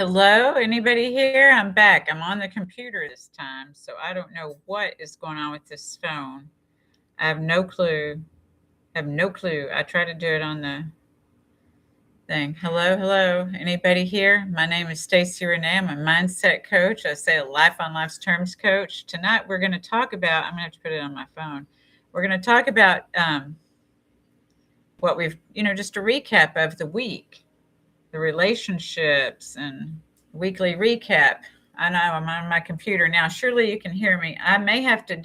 Hello, anybody here? I'm back. I'm on the computer this time, so I don't know what is going on with this phone. I have no clue. I have no clue. I tried to do it on the thing. Hello, hello. Anybody here? My name is Stacy Renee. I'm a mindset coach. I say a life on life's terms coach. Tonight we're going to talk about, I'm going to have to put it on my phone. We're going to talk about what we've, just a recap of the week, the relationships and weekly recap. I know I'm on my computer now. Surely you can hear me. I may have to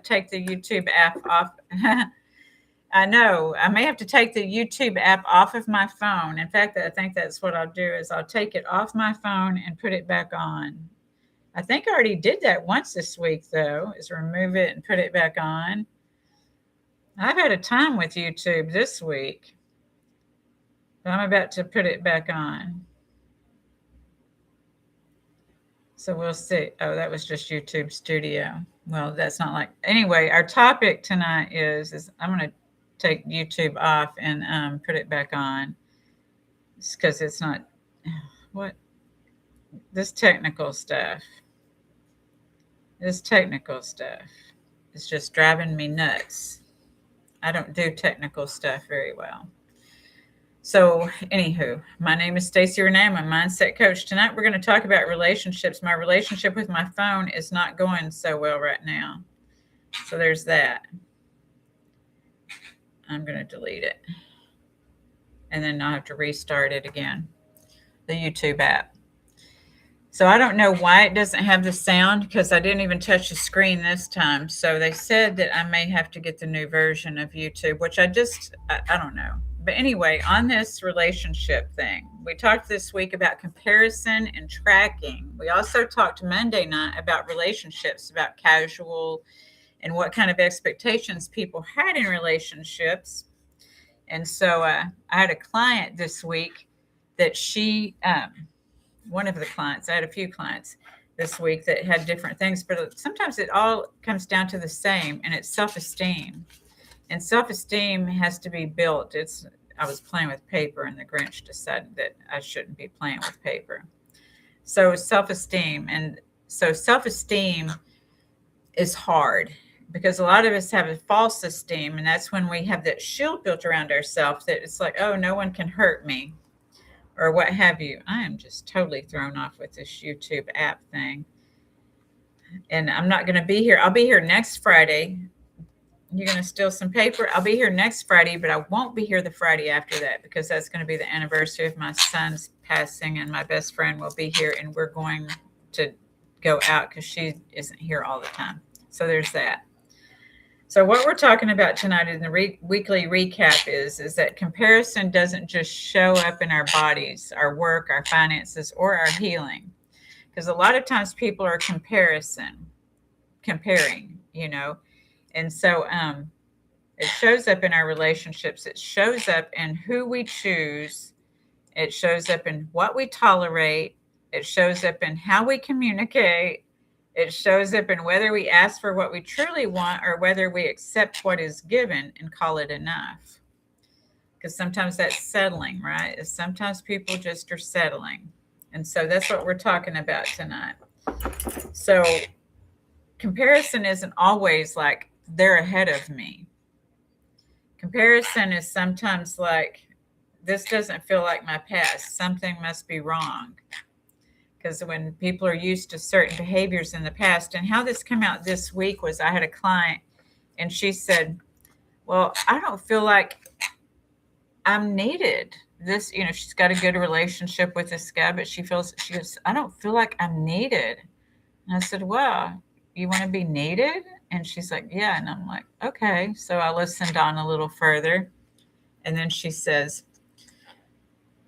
take the YouTube app off. I know I may have to take the YouTube app off of my phone. In fact, I think that's what I'll do is I'll take it off my phone and put it back on. I think I already did that once this week, though, is remove it and put it back on. I've had a time with YouTube this week, but I'm about to put it back on. So we'll see. Oh, that was just YouTube Studio. Well, that's not like, anyway, our topic tonight is I'm going to take YouTube off and put it back on. It's because it's not, what? This technical stuff is just driving me nuts. I don't do technical stuff very well. So, anywho, my name is Stacy Renee. I'm a mindset coach. Tonight, we're going to talk about relationships. My relationship with my phone is not going so well right now. So, there's that. I'm going to delete it. And then I'll have to restart it again, the YouTube app. So, I don't know why it doesn't have the sound because I didn't even touch the screen this time. So, they said that I may have to get the new version of YouTube, which I don't know. But anyway, on this relationship thing, we talked this week about comparison and tracking. We also talked Monday night about relationships, about casual and what kind of expectations people had in relationships. And so I had a client this week that one of the clients, I had a few clients this week that had different things, but sometimes it all comes down to the same, and it's self-esteem. And self-esteem has to be built. I was playing with paper, and the Grinch decided that I shouldn't be playing with paper. So self-esteem is hard because a lot of us have a false esteem, and that's when we have that shield built around ourselves that it's like, oh, no one can hurt me or what have you. I am just totally thrown off with this YouTube app thing. And I'm not going to be here. I'll be here next Friday. You're going to steal some paper. I'll be here next Friday, but I won't be here the Friday after that because that's going to be the anniversary of my son's passing, and my best friend will be here, and we're going to go out because she isn't here all the time. So there's that. So what we're talking about tonight in the weekly recap is that comparison doesn't just show up in our bodies, our work, our finances, or our healing. Because a lot of times people are comparing, And so it shows up in our relationships. It shows up in who we choose. It shows up in what we tolerate. It shows up in how we communicate. It shows up in whether we ask for what we truly want or whether we accept what is given and call it enough. Because sometimes that's settling, right? Sometimes people just are settling. And so that's what we're talking about tonight. So comparison isn't always like, they're ahead of me. Comparison is sometimes like, this doesn't feel like my past. Something must be wrong. Because when people are used to certain behaviors in the past, and how this came out this week was I had a client and she said, well, I don't feel like I'm needed. She's got a good relationship with this guy, but she goes, I don't feel like I'm needed. And I said, well, you want to be needed? And she's like, yeah. And I'm like, okay. So I listened on a little further. And then she says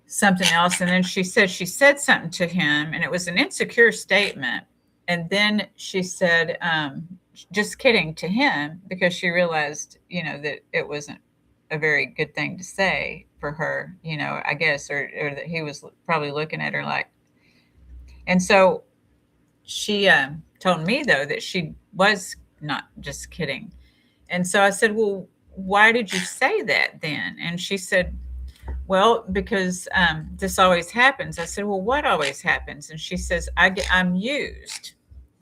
something else. And then she said something to him, and it was an insecure statement. And then she said, just kidding to him, because she realized, that it wasn't a very good thing to say for her, I guess, or that he was probably looking at her like. And so she told me, though, that she was not just kidding. And so I said, well, why did you say that then? And she said, well, because this always happens. I said, well, what always happens? And she says, I'm used.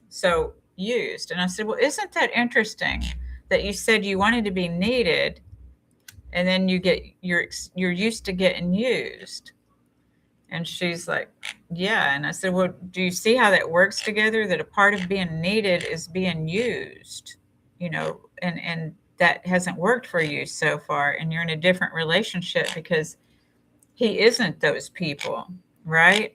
So used. And I said, well, isn't that interesting that you said you wanted to be needed, and then you're used to getting used? And she's like, yeah. And I said, well, do you see how that works together? That a part of being needed is being used, and that hasn't worked for you so far. And you're in a different relationship because he isn't those people, right?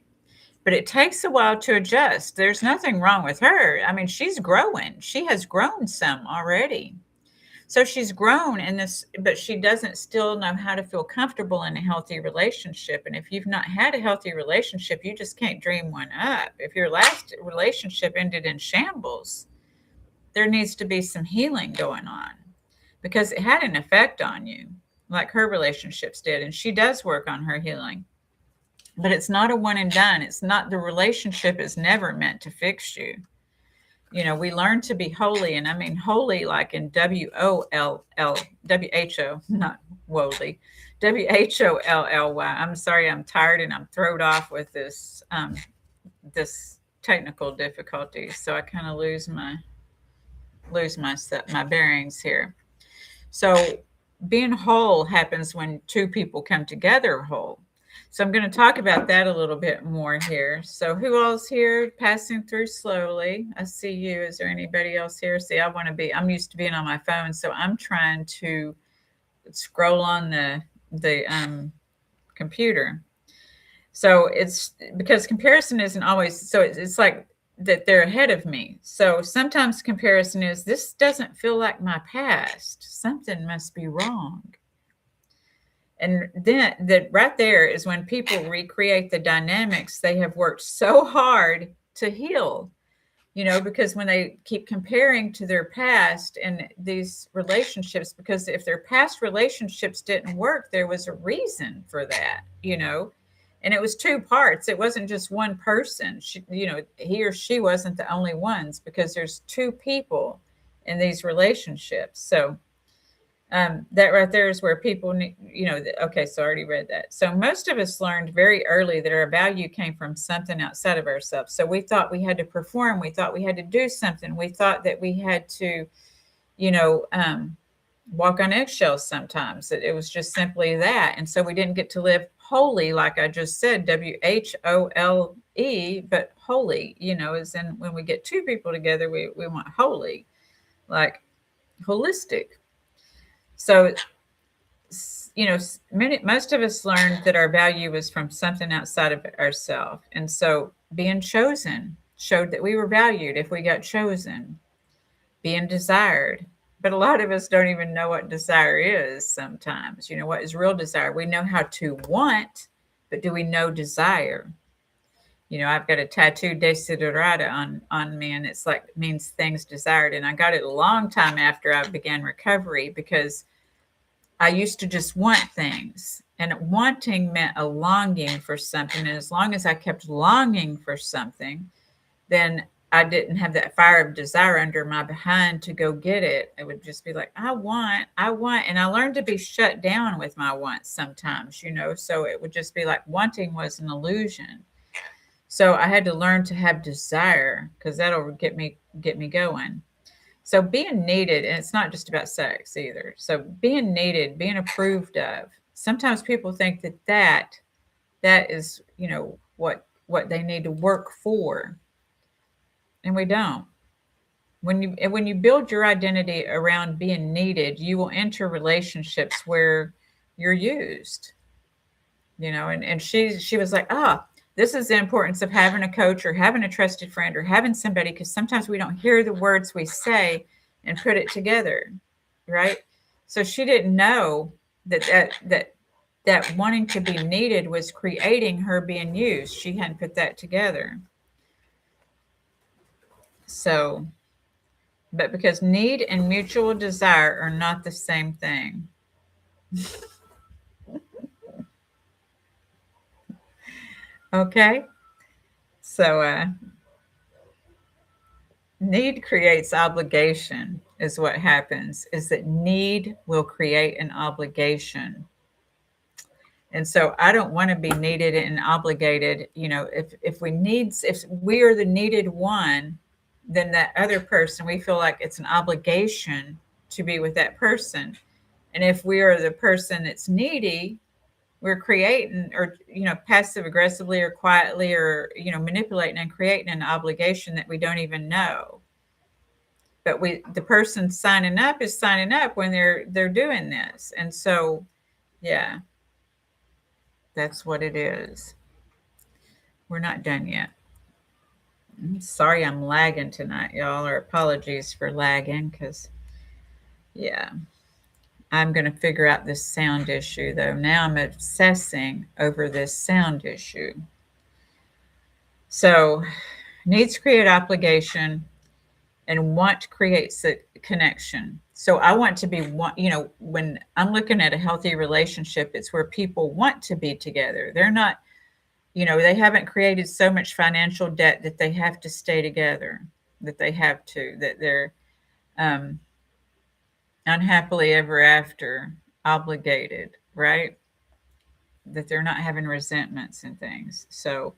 But it takes a while to adjust. There's nothing wrong with her. I mean, she's growing. She has grown some already. So she's grown in this, but she doesn't still know how to feel comfortable in a healthy relationship. And if you've not had a healthy relationship, you just can't dream one up. If your last relationship ended in shambles, there needs to be some healing going on because it had an effect on you, like her relationships did. And she does work on her healing, but it's not a one and done. It's not, the relationship is never meant to fix you. We learn to be holy, and I mean holy like in WOLL, not Wholly, WHOLLY. I'm sorry, I'm tired and I'm thrown off with this technical difficulty, so I kind of lose my bearings here. So being whole happens when two people come together whole. So I'm going to talk about that a little bit more here. So who else here passing through slowly? I see you. Is there anybody else here? See, I'm used to being on my phone, so I'm trying to scroll on the computer. So it's because comparison isn't always, so it's like that they're ahead of me. So sometimes comparison is, this doesn't feel like my past. Something must be wrong. And then that right there is when people recreate the dynamics they have worked so hard to heal, because when they keep comparing to their past and these relationships, because if their past relationships didn't work, there was a reason for that, and it was two parts. It wasn't just one person. He or she wasn't the only ones, because there's two people in these relationships. So that right there is where people need, okay, so I already read that. So most of us learned very early that our value came from something outside of ourselves. So we thought we had to perform. We thought we had to do something. We thought that we had to, walk on eggshells sometimes, that it was just simply that. And so we didn't get to live wholly, like I just said, WHOLE, but holy, is in when we get two people together, we want holy, like holistic. So, most of us learned that our value was from something outside of ourselves. And so being chosen showed that we were valued if we got chosen. Being desired. But a lot of us don't even know what desire is sometimes. What is real desire? We know how to want, but do we know desire? I've got a tattoo desiderata on me, and it's like, it means things desired. And I got it a long time after I began recovery, because I used to just want things, and wanting meant a longing for something. And as long as I kept longing for something, then I didn't have that fire of desire under my behind to go get it. It would just be like, I want. And I learned to be shut down with my wants sometimes, so it would just be like wanting was an illusion. So I had to learn to have desire, because that'll get me going. So being needed, and it's not just about sex either. So being needed, being approved of. Sometimes people think that is, what they need to work for. And we don't. When you build your identity around being needed, you will enter relationships where you're used. And she was like, this is the importance of having a coach or having a trusted friend or having somebody, because sometimes we don't hear the words we say and put it together, right? So she didn't know that wanting to be needed was creating her being used. She hadn't put that together. So, but because need and mutual desire are not the same thing. Okay. So, need creates obligation is what happens, is that need will create an obligation. And so I don't want to be needed and obligated. If we are the needed one, then that other person, we feel like it's an obligation to be with that person. And if we are the person that's needy, we're creating, or passive aggressively or quietly, or manipulating and creating an obligation that we don't even know. But the person signing up is signing up when they're doing this. And so yeah, that's what it is. We're not done yet. I'm sorry I'm lagging tonight, y'all, or apologies for lagging, because yeah, I'm going to figure out this sound issue, though. Now I'm obsessing over this sound issue. So needs create obligation, and want creates a connection. So I want to be one, when I'm looking at a healthy relationship, it's where people want to be together. They're not, they haven't created so much financial debt that they have to stay together, that they're unhappily ever after obligated, right? That they're not having resentments and things. So,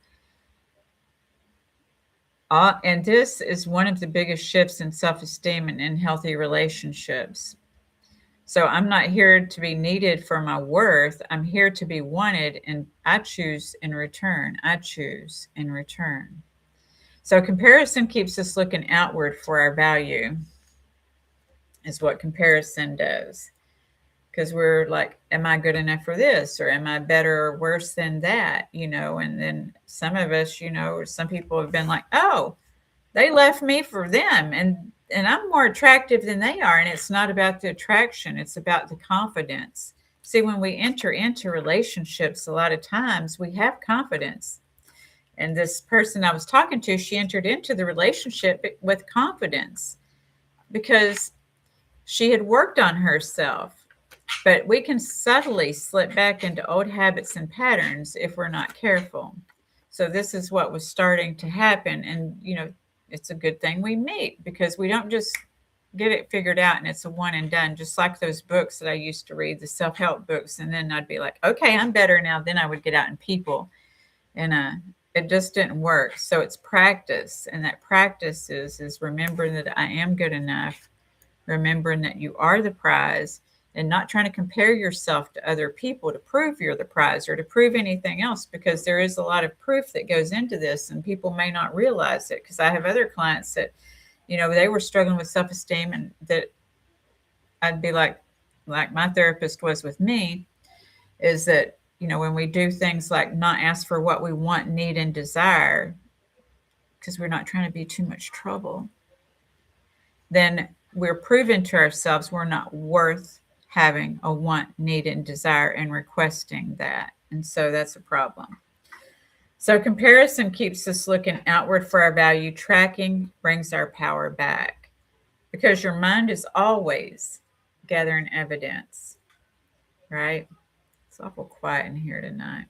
and this is one of the biggest shifts in self-esteem and in healthy relationships. So I'm not here to be needed for my worth. I'm here to be wanted, and I choose in return. I choose in return. So comparison keeps us looking outward for our value, is what comparison does. Because we're like, am I good enough for this? Or am I better or worse than that? And then some of us, some people have been like, oh, they left me for them. And I'm more attractive than they are. And it's not about the attraction. It's about the confidence. See, when we enter into relationships, a lot of times we have confidence. And this person I was talking to, she entered into the relationship with confidence because she had worked on herself. But we can subtly slip back into old habits and patterns if we're not careful. So this is what was starting to happen. And, it's a good thing we meet, because we don't just get it figured out and it's a one and done, just like those books that I used to read, the self-help books. And then I'd be like, okay, I'm better now. Then I would get out in people, and it just didn't work. So it's practice. And that practice is remembering that I am good enough, remembering that you are the prize, and not trying to compare yourself to other people to prove you're the prize or to prove anything else, because there is a lot of proof that goes into this and people may not realize it. Because I have other clients that, they were struggling with self-esteem, and that I'd be like my therapist was with me, is that, when we do things like not ask for what we want, need, and desire, because we're not trying to be too much trouble, then we're proving to ourselves we're not worth having a want, need, and desire, and requesting that. And so that's a problem. So comparison keeps us looking outward for our value. Tracking brings our power back, because your mind is always gathering evidence, right? It's awful quiet in here tonight.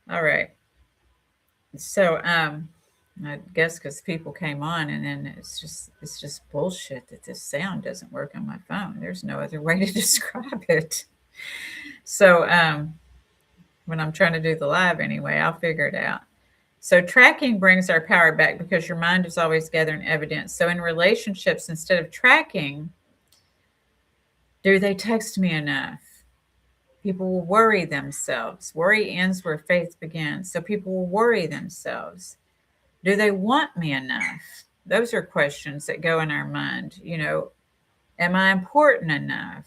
All right. So I guess because people came on, and then it's just bullshit that this sound doesn't work on my phone. There's no other way to describe it. So when I'm trying to do the live anyway, I'll figure it out. So tracking brings our power back, because your mind is always gathering evidence. So in relationships, instead of tracking, do they text me enough? People will worry themselves. Worry ends where faith begins. So people will worry themselves. Do they want me enough? Those are questions that go in our mind. Am I important enough?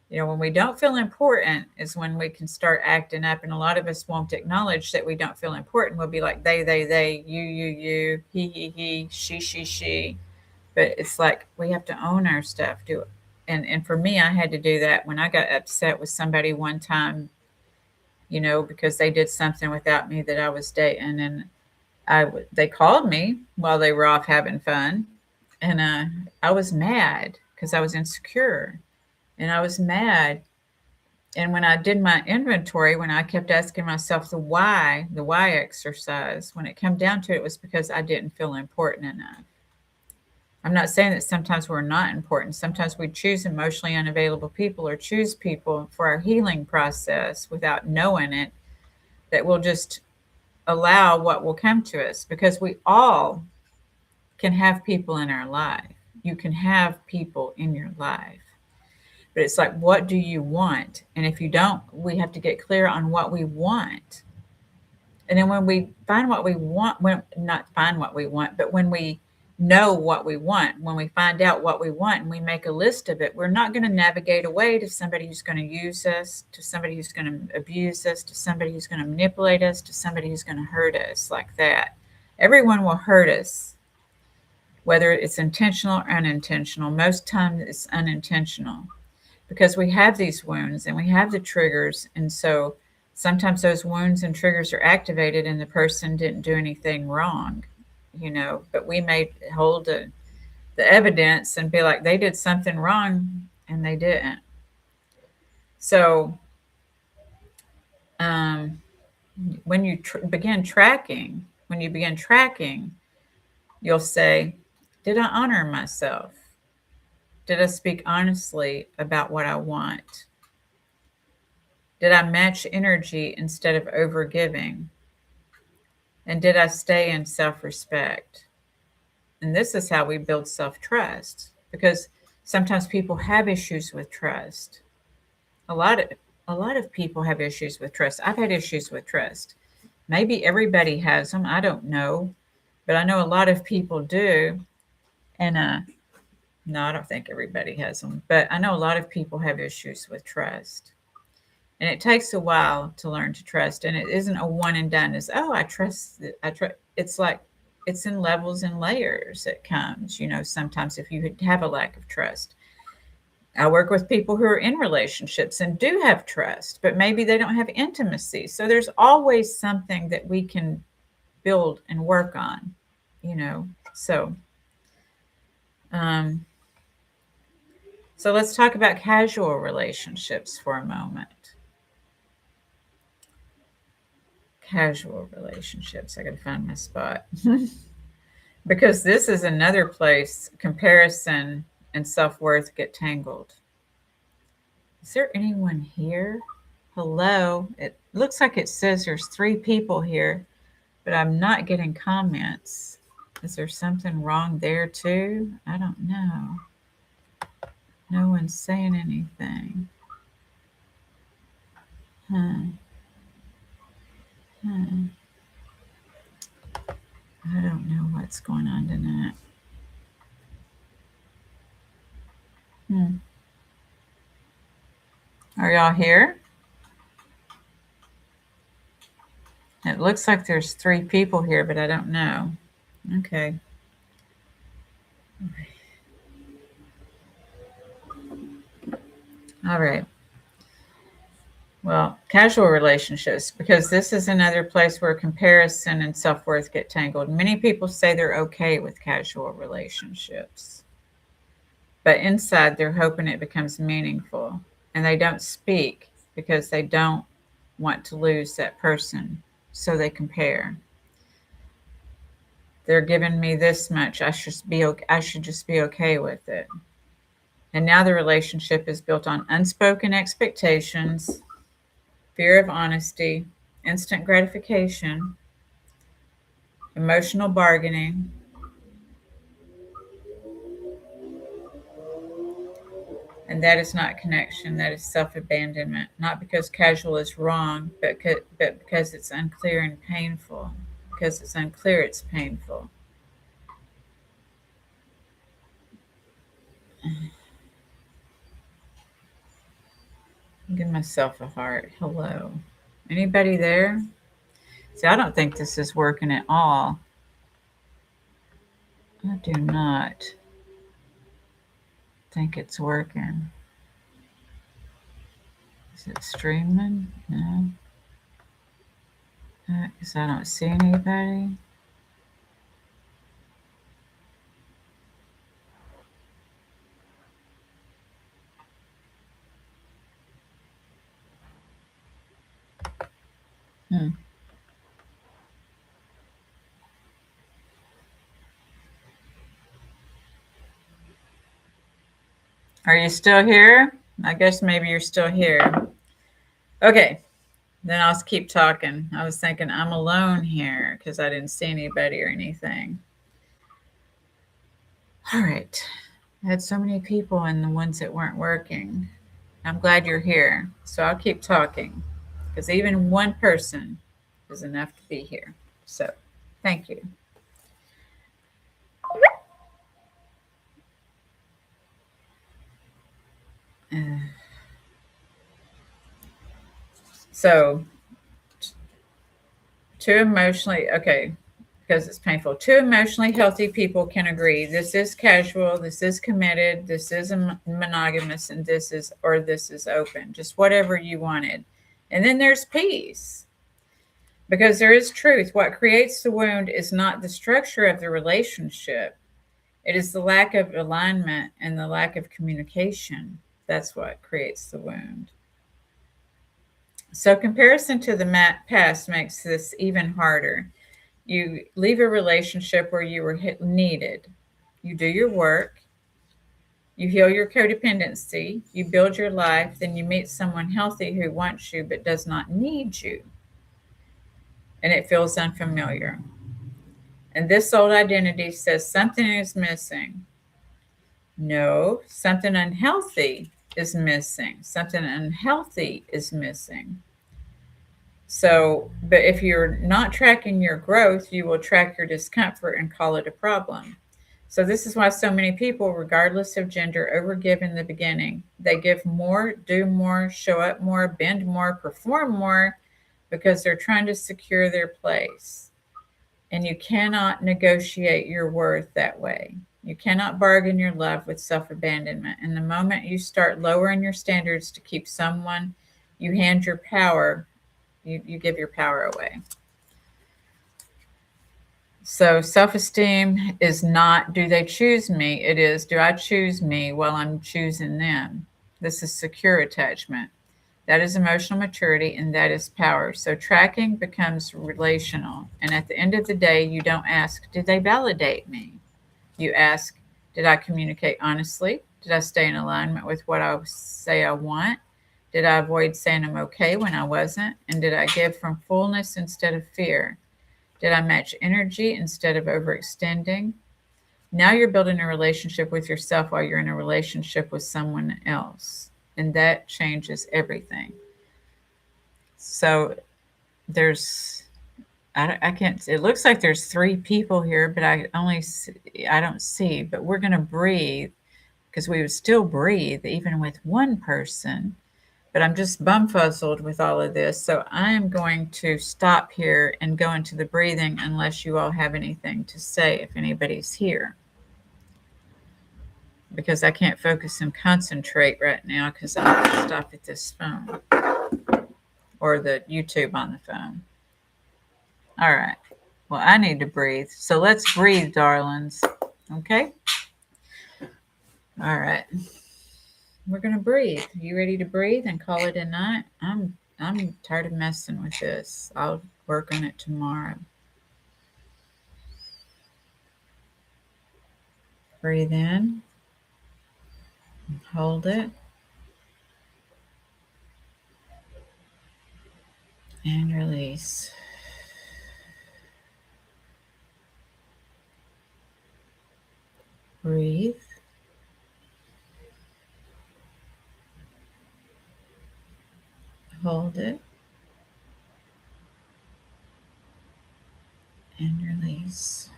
When we don't feel important is when we can start acting up. And a lot of us won't acknowledge that we don't feel important. We'll be like they, you, he, she. But it's like we have to own our stuff. And for me, I had to do that when I got upset with somebody one time, because they did something without me that I was dating. And they called me while they were off having fun, and I was mad because I was insecure, and I was mad. And when I did my inventory, when I kept asking myself the why exercise, when it came down to it, it was because I didn't feel important enough. I'm not saying that sometimes we're not important. Sometimes we choose emotionally unavailable people or choose people for our healing process without knowing it, that will just allow what will come to us, because we all can have people in our life. You can have people in your life. But it's like, what do you want? And if you don't, we have to get clear on what we want. And then when we find what we want, when not find what we want, but when we know what we want, when we find out what we want and we make a list of it, we're not going to navigate away to somebody who's going to use us, to somebody who's going to abuse us, to somebody who's going to manipulate us, to somebody who's going to hurt us like that. Everyone will hurt us, whether it's intentional or unintentional. Most times it's unintentional, because we have these wounds and we have the triggers. And so sometimes those wounds and triggers are activated and the person didn't do anything wrong, but we may hold the evidence and be like, they did something wrong and they didn't. So when you begin tracking, you'll say, did I honor myself? Did I speak honestly about what I want? Did I match energy instead of overgiving? And did I stay in self-respect? And this is how we build self-trust, because sometimes people have issues with trust. A lot of people have issues with trust. I've had issues with trust. Maybe everybody has them. I don't know, but I know a lot of people do. And no, I don't think everybody has them, but I know a lot of people have issues with trust. And it takes a while to learn to trust. And it isn't a one and done. It's, oh, I trust. It's like, it's in levels and layers. It comes, sometimes if you have a lack of trust. I work with people who are in relationships and do have trust, but maybe they don't have intimacy. So there's always something that we can build and work on, So, so let's talk about casual relationships for a moment. Casual relationships. I got to find my spot. Because this is another place comparison and self-worth get tangled. Is there anyone here? Hello. It looks like it says there's 3 people here, but I'm not getting comments. Is there something wrong there too? I don't know. No one's saying anything. I don't know what's going on tonight. Are y'all here? It looks like there's 3 people here, but I don't know. Okay. All right. Well, casual relationships, because this is another place where comparison and self-worth get tangled. Many people say they're okay with casual relationships, but inside they're hoping it becomes meaningful, and they don't speak because they don't want to lose that person, so they compare. They're giving me this much. I should just be okay with it. And now the relationship is built on unspoken expectations, fear of honesty, instant gratification, emotional bargaining, and that is not connection. That is self-abandonment. Not because casual is wrong, but because it's unclear and painful. Because it's unclear, it's painful. Give myself a heart. Hello. Anybody there? See, I don't think this is working at all. I do not think it's working. Is it streaming? No. Because I don't see anybody. Are you still here? I guess maybe you're still here. Okay, then I'll keep talking. I was thinking I'm alone here because I didn't see anybody or anything. All right. I had so many people and the ones that weren't working. I'm glad you're here. So I'll keep talking because even one person is enough to be here. So thank you. So, because it's painful. Two emotionally healthy people can agree this is casual, this is committed, this is monogamous, and this is open. Just whatever you wanted. And then there's peace. Because there is truth. What creates the wound is not the structure of the relationship, it is the lack of alignment and the lack of communication. That's what creates the wound. So, comparison to the past makes this even harder. You leave a relationship where you were needed. You do your work. You heal your codependency. You build your life. Then you meet someone healthy who wants you but does not need you. And it feels unfamiliar. And this old identity says something is missing. No, something unhealthy is missing. Something unhealthy is missing. So, but if you're not tracking your growth, you will track your discomfort and call it a problem. So this is why so many people, regardless of gender, overgive in the beginning. They give more, do more, show up more, bend more, perform more, because they're trying to secure their place. And you cannot negotiate your worth that way. You cannot bargain your love with self-abandonment. And the moment you start lowering your standards to keep someone, you hand your power, you give your power away. So self-esteem is not, do they choose me? It is, do I choose me while I'm choosing them? This is secure attachment. That is emotional maturity, and that is power. So tracking becomes relational. And at the end of the day, you don't ask, did they validate me? You ask, did I communicate honestly? Did I stay in alignment with what I say I want? Did I avoid saying I'm okay when I wasn't? And did I give from fullness instead of fear? Did I match energy instead of overextending? Now you're building a relationship with yourself while you're in a relationship with someone else. And that changes everything. So there's, I can't, it looks like there's 3 people here, but I don't see, but we're going to breathe because we would still breathe even with one person. But I'm just bumfuzzled with all of this. So I am going to stop here and go into the breathing unless you all have anything to say, if anybody's here. Because I can't focus and concentrate right now because I have to stop at this phone or the YouTube on the phone. All right. Well, I need to breathe. So let's breathe, darlings. Okay? All right. We're going to breathe. You ready to breathe and call it a night? I'm tired of messing with this. I'll work on it tomorrow. Breathe in. Hold it. And release. Breathe. Hold it. And release.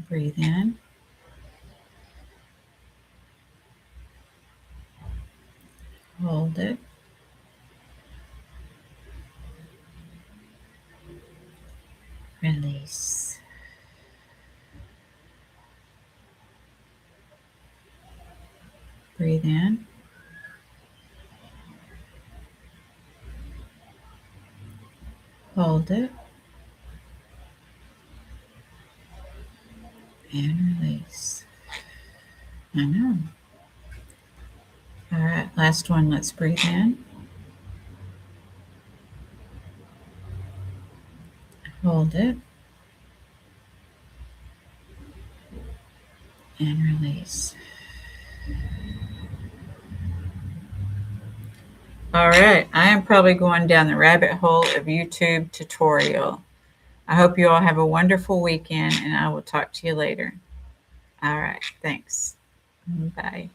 Breathe in. Hold it. Release. Breathe in. Hold it. And release. I know. All right, last one. Let's breathe in. Hold it. and release. All right, I am probably going down the rabbit hole of YouTube tutorial. I hope you all have a wonderful weekend, and I will talk to you later. All right, thanks. Bye.